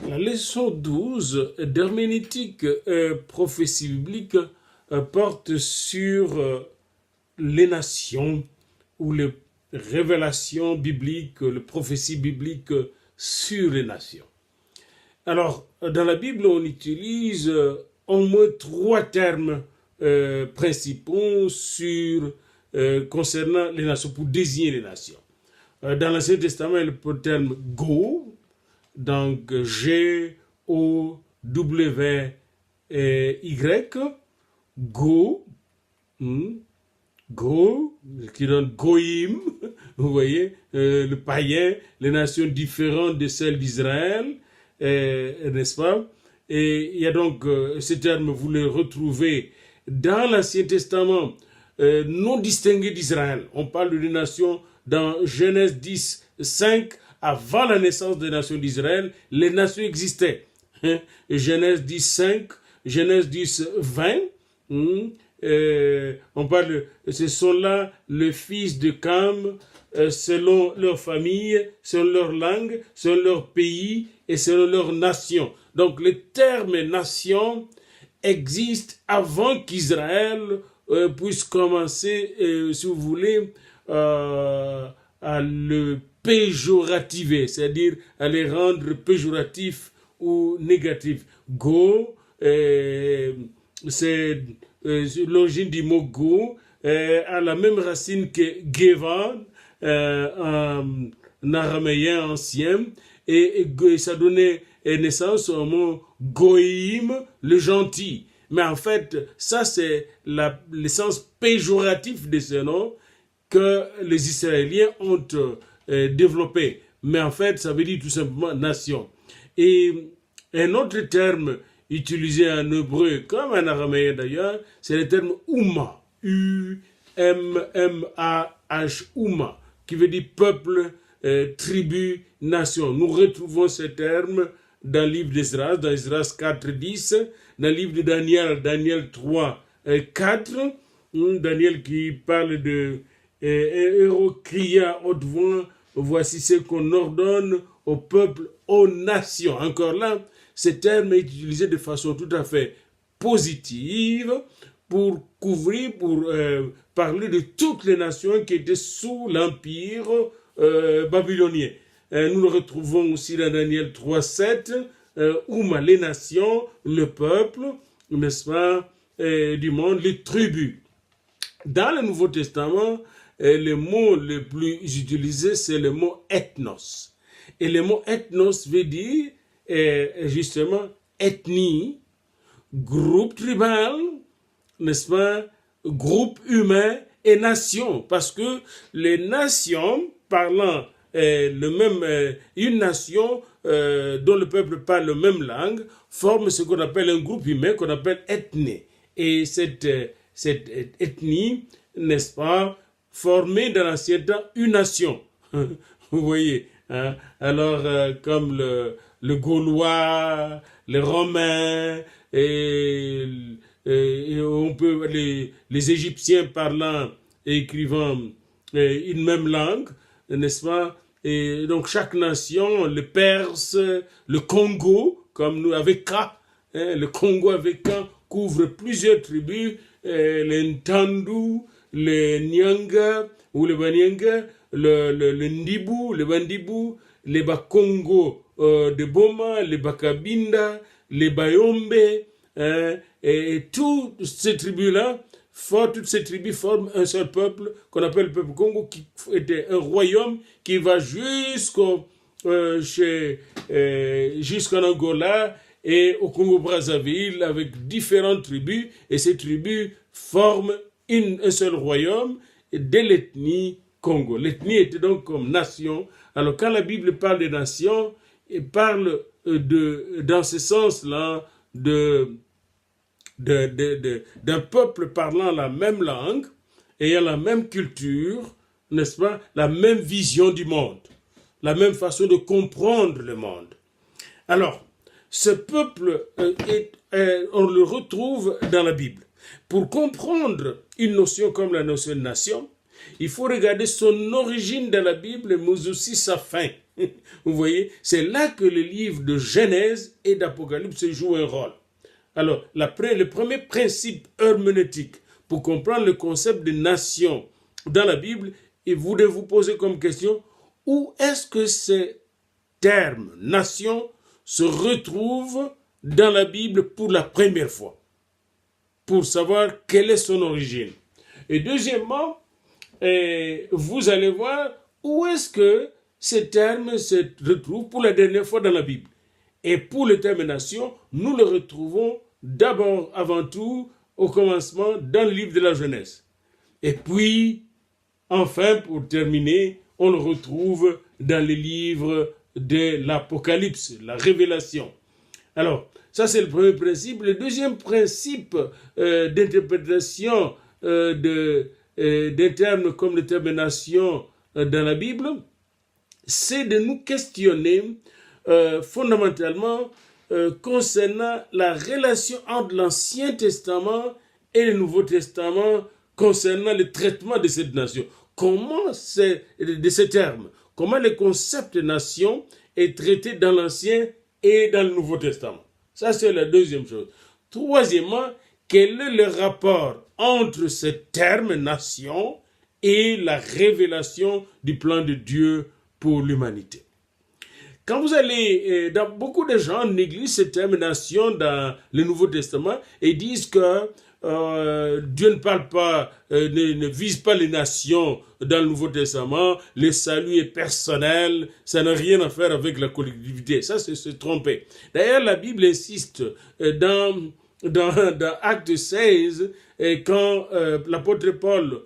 La leçon 12 d'herméneutique prophétie biblique porte sur les nations ou les révélations bibliques, les prophéties bibliques sur les nations. Alors, dans la Bible, on utilise au moins 3 termes principaux concernant les nations, pour désigner les nations. Dans l'Ancien Testament, il y a le terme go, donc G-O-W-Y, go, go, qui donne goïm, vous voyez, le païen, les nations différentes de celles d'Israël, n'est-ce pas? Et il y a donc ce terme, vous le retrouvez dans l'Ancien Testament, non distingué d'Israël. On parle de nations dans Genèse 10, 5, avant la naissance des nations d'Israël, les nations existaient. Genèse 10, 5, Genèse 10, 20, on parle, ce sont là les fils de Cam, selon leur famille, selon leur langue, selon leur pays et selon leur nation. Donc le terme nation existe avant qu'Israël puisse commencer, si vous voulez, à le péjorativer, c'est-à-dire à les rendre péjoratifs ou négatifs. Go, c'est l'origine du mot go, a la même racine que Gevan, en araméen ancien, et ça donnait naissance au mot goïm, le gentil. Mais en fait, ça c'est l'essence péjorative de ce nom que les Israéliens ont développé. Mais en fait, ça veut dire tout simplement nation. Et un autre terme utilisé en hébreu, comme en araméen d'ailleurs, c'est le terme Ouma, U-M-M-A-H, Ouma, qui veut dire peuple, tribu, nation. Nous retrouvons ce terme dans le livre d'Esdras, dans Esdras 4, 10, dans le livre de Daniel, Daniel 3, 4, Daniel qui parle de héros cria haute voix, voici ce qu'on ordonne au peuple, aux nations. Encore là, ce terme est utilisé de façon tout à fait positive pour couvrir, pour parler de toutes les nations qui étaient sous l'empire babylonien. Nous le retrouvons aussi dans Daniel 3, 7, Ouma, les nations, le peuple, n'est-ce pas, du monde, les tribus. Dans le Nouveau Testament, le mot le plus utilisé, c'est le mot ethnos. Et le mot ethnos veut dire justement ethnie, groupe tribal, n'est-ce pas, groupe humain et nation. Parce que les nations parlant une nation dont le peuple parle la même langue forme ce qu'on appelle un groupe humain qu'on appelle ethnie. Et cette ethnie, n'est-ce pas, formée dans l'ancien temps une nation. Vous voyez, hein? Alors comme le Gaulois, les Romains, et on peut les Égyptiens parlant et écrivant une même langue, n'est-ce pas? Et donc chaque nation, le Perse, le Congo, comme nous avec K, hein, le Congo avec K couvre plusieurs tribus, les Ntandu, les Nyanga ou les Banyanga, le Ndibu, les Bandibu, les Bakongo de Boma, les Bakabinda, les Bayombe, et toutes ces tribus-là, toutes ces tribus forment un seul peuple qu'on appelle le peuple Congo, qui était un royaume qui va jusqu'en Angola et au Congo-Brazzaville avec différentes tribus, et ces tribus forment un seul royaume de l'ethnie Congo. L'ethnie était donc comme nation. Alors quand la Bible parle des nations, elle parle dans ce sens-là d'un peuple parlant la même langue, ayant la même culture, n'est-ce pas, la même vision du monde, la même façon de comprendre le monde. Alors, ce peuple, on le retrouve dans la Bible. Pour comprendre une notion comme la notion de nation, il faut regarder son origine dans la Bible, mais aussi sa fin. Vous voyez, c'est là que le livre de Genèse et d'Apocalypse joue un rôle. Alors, le premier principe herméneutique pour comprendre le concept de nation dans la Bible, et vous devez vous poser comme question, où est-ce que ces termes, nation, se retrouvent dans la Bible pour la première fois, pour savoir quelle est son origine. Et deuxièmement, vous allez voir où est-ce que ces termes se retrouvent pour la dernière fois dans la Bible. Et pour le terme nation, nous le retrouvons d'abord, avant tout, au commencement, dans le livre de la Genèse. Et puis, enfin, pour terminer, on le retrouve dans les livres de l'Apocalypse, la Révélation. Alors, ça c'est le premier principe. Le deuxième principe d'interprétation des termes comme le terme nation dans la Bible, c'est de nous questionner fondamentalement concernant la relation entre l'Ancien Testament et le Nouveau Testament concernant le traitement de cette nation. Comment de ces termes, comment le concept de nation est traité dans l'Ancien et dans le Nouveau Testament. Ça, c'est la deuxième chose. Troisièmement, quel est le rapport entre ce terme nation et la révélation du plan de Dieu pour l'humanité? Quand vous allez, beaucoup de gens négligent ce terme nation dans le Nouveau Testament et disent que Dieu ne parle pas, ne vise pas les nations dans le Nouveau Testament, le salut est personnel, ça n'a rien à faire avec la collectivité. Ça, c'est se tromper. D'ailleurs, la Bible insiste dans Acte 16, quand l'apôtre Paul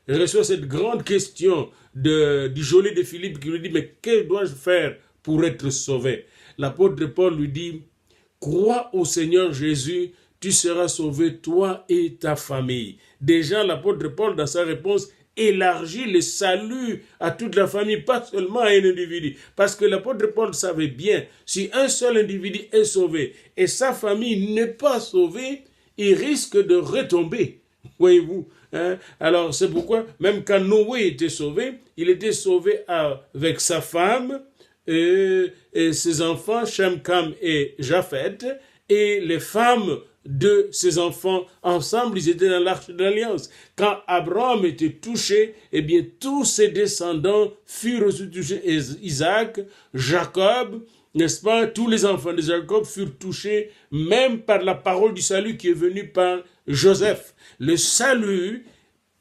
reçoit cette grande question du geôlier de Philippe qui lui dit « Mais que dois-je faire pour être sauvé ?» L'apôtre Paul lui dit « Crois au Seigneur Jésus, tu seras sauvé, toi et ta famille. » Déjà, l'apôtre Paul, dans sa réponse, élargit le salut à toute la famille, pas seulement à un individu. Parce que l'apôtre Paul savait bien, si un seul individu est sauvé et sa famille n'est pas sauvée, il risque de retomber. Voyez-vous, hein? Alors, c'est pourquoi, même quand Noé était sauvé, il était sauvé avec sa femme et ses enfants, Shem, Cam et Japheth, et les femmes de ses enfants, ensemble, ils étaient dans l'arche de l'alliance. Quand Abraham était touché, eh bien, tous ses descendants furent aussi touchés. Isaac, Jacob, n'est-ce pas, tous les enfants de Jacob furent touchés, même par la parole du salut qui est venue par Joseph. Le salut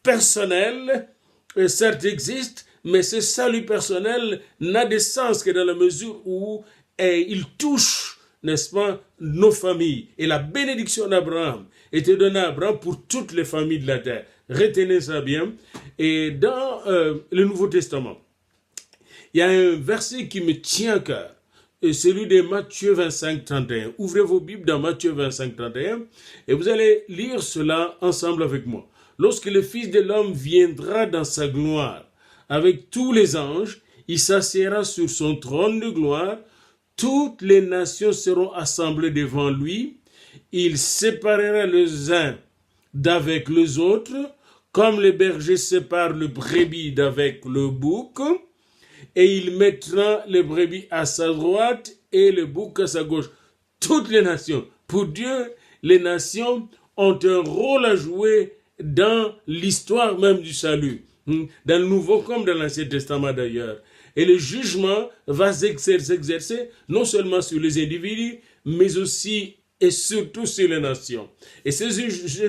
personnel, certes existe, mais ce salut personnel n'a de sens que dans la mesure où il touche, n'est-ce pas, nos familles. Et la bénédiction d'Abraham était donnée à Abraham pour toutes les familles de la terre. Retenez ça bien. Et dans le Nouveau Testament, il y a un verset qui me tient à cœur. Et celui de Matthieu 25, 31. Ouvrez vos Bibles dans Matthieu 25, 31 et vous allez lire cela ensemble avec moi. Lorsque le Fils de l'homme viendra dans sa gloire avec tous les anges, il s'assiera sur son trône de gloire. Toutes les nations seront assemblées devant lui. Il séparera les uns d'avec les autres, comme les bergers séparent le brebis d'avec le bouc. Et il mettra les brebis à sa droite et le bouc à sa gauche. Toutes les nations. Pour Dieu, les nations ont un rôle à jouer dans l'histoire même du salut. Dans le Nouveau comme dans l'Ancien Testament d'ailleurs. Et le jugement va s'exercer non seulement sur les individus, mais aussi et surtout sur les nations. Et ce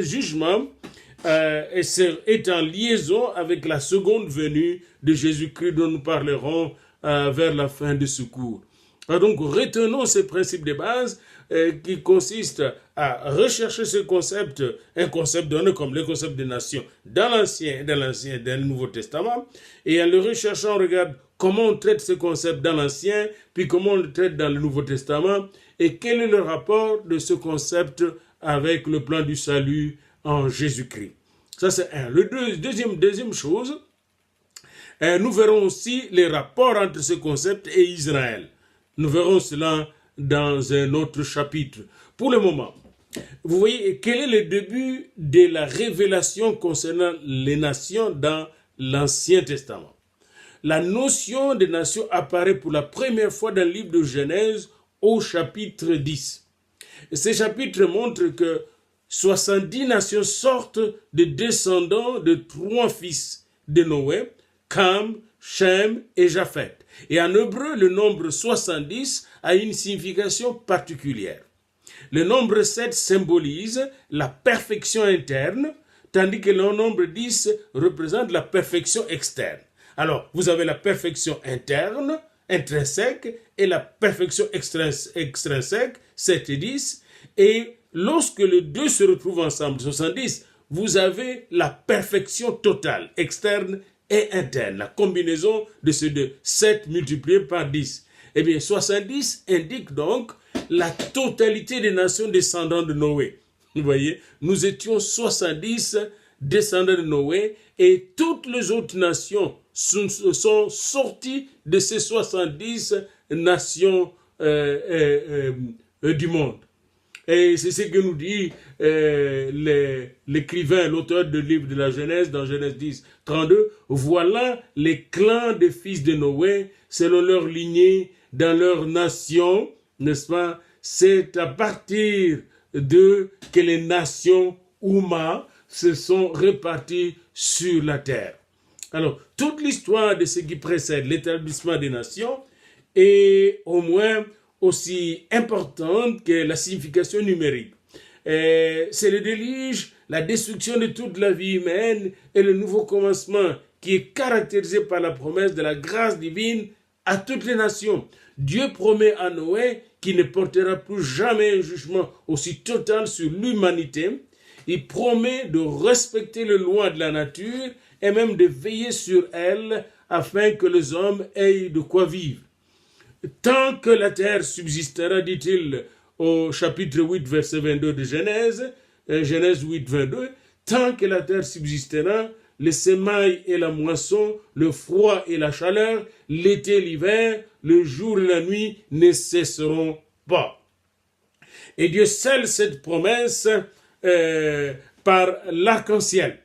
jugement est en liaison avec la seconde venue de Jésus-Christ dont nous parlerons vers la fin de ce cours. Donc retenons ces principes de base qui consistent à rechercher ce concept, un concept donné comme le concept de nation dans l'Ancien, dans le Nouveau Testament, et en le recherchant, on regarde comment on traite ce concept dans l'Ancien, puis comment on le traite dans le Nouveau Testament, et quel est le rapport de ce concept avec le plan du salut en Jésus-Christ. Ça, c'est un. Deuxième chose, nous verrons aussi les rapports entre ce concept et Israël. Nous verrons cela dans un autre chapitre. Pour le moment, vous voyez, quel est le début de la révélation concernant les nations dans l'Ancien Testament? la notion de nation apparaît pour la première fois dans le livre de Genèse au chapitre 10. Et ce chapitre montre que 70 nations sortent des descendants de 3 fils de Noé, Cam, Shem et Japhet. Et en hébreu, le nombre 70 a une signification particulière. Le nombre 7 symbolise la perfection interne, tandis que le nombre 10 représente la perfection externe. Alors, vous avez la perfection interne, intrinsèque, et la perfection extrinsèque, 7 et 10. Et lorsque les deux se retrouvent ensemble, 70, vous avez la perfection totale, externe et interne. La combinaison de ces deux, 7 multiplié par 10. Eh bien, 70 indique donc la totalité des nations descendant de Noé. Vous voyez, nous étions 70 descendants de Noé et toutes les autres nations sont sorties de ces 70 nations du monde. Et c'est ce que nous dit l'écrivain, l'auteur du livre de la Genèse, dans Genèse 10, 32. Voilà les clans des fils de Noé, selon leur lignée, dans leur nation, n'est-ce pas? C'est à partir d'eux que les nations Ouma se sont réparties sur la terre. Alors, toute l'histoire de ce qui précède l'établissement des nations est au moins aussi importante que la signification numérique. C'est le déluge, la destruction de toute la vie humaine et le nouveau commencement qui est caractérisé par la promesse de la grâce divine à toutes les nations. Dieu promet à Noé qu'il ne portera plus jamais un jugement aussi total sur l'humanité. Il promet de respecter les lois de la nature et même de veiller sur elles afin que les hommes aient de quoi vivre. Tant que la terre subsistera, dit-il au chapitre 8, verset 22 de Genèse, Genèse 8, 22, tant que la terre subsistera, les semailles et la moisson, le froid et la chaleur, l'été et l'hiver, le jour et la nuit ne cesseront pas. Et Dieu scelle cette promesse par l'arc-en-ciel.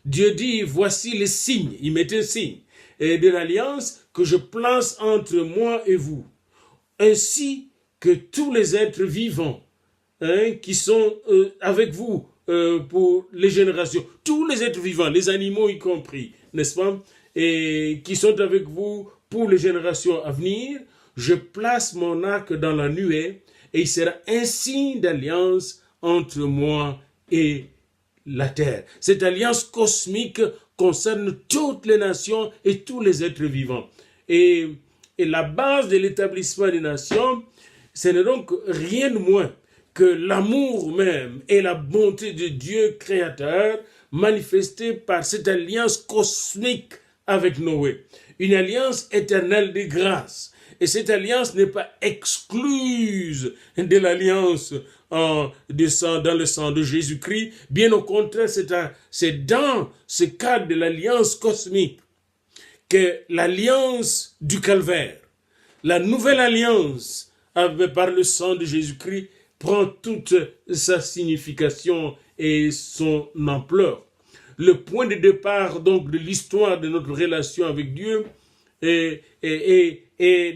Dieu dit, voici les signes, il met un signe, de l'alliance que je place entre moi et vous, ainsi que tous les êtres vivants qui sont avec vous pour les générations, tous les êtres vivants, les animaux y compris, n'est-ce pas, et qui sont avec vous pour les générations à venir, je place mon arc dans la nuée et il sera un signe d'alliance entre moi et la terre. Cette alliance cosmique concerne toutes les nations et tous les êtres vivants. Et la base de l'établissement des nations, ce n'est donc rien de moins que l'amour même et la bonté de Dieu créateur manifestés par cette alliance cosmique avec Noé. Une alliance éternelle de grâce. Et cette alliance n'est pas excluse de l'alliance dans le sang de Jésus-Christ. Bien au contraire, c'est dans ce cadre de l'alliance cosmique que l'alliance du calvaire, la nouvelle alliance par le sang de Jésus-Christ, prend toute sa signification et son ampleur. Le point de départ donc de l'histoire de notre relation avec Dieu est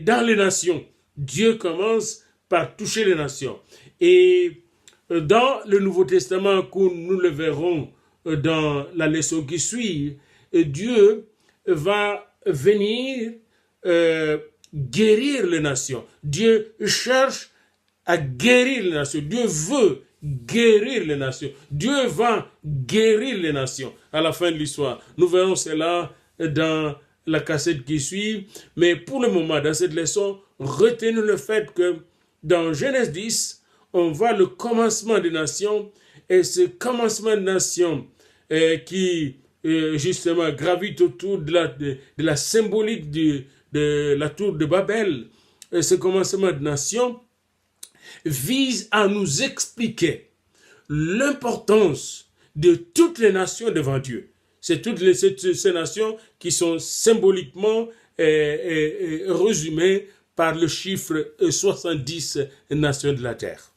dans les nations. Dieu commence par toucher les nations. Et dans le Nouveau Testament, comme nous le verrons dans la leçon qui suit, Dieu va venir guérir les nations. Dieu cherche à guérir les nations. Dieu veut guérir les nations. Dieu va guérir les nations à la fin de l'histoire. Nous verrons cela dans la cassette qui suit. Mais pour le moment, dans cette leçon, retenez le fait que dans Genèse 10, on voit le commencement des nations. Et ce commencement des nations qui justement gravite autour de la symbolique de la tour de Babel, ce commencement de nations vise à nous expliquer l'importance de toutes les nations devant Dieu. C'est toutes ces nations qui sont symboliquement résumées par le chiffre 70 nations de la terre.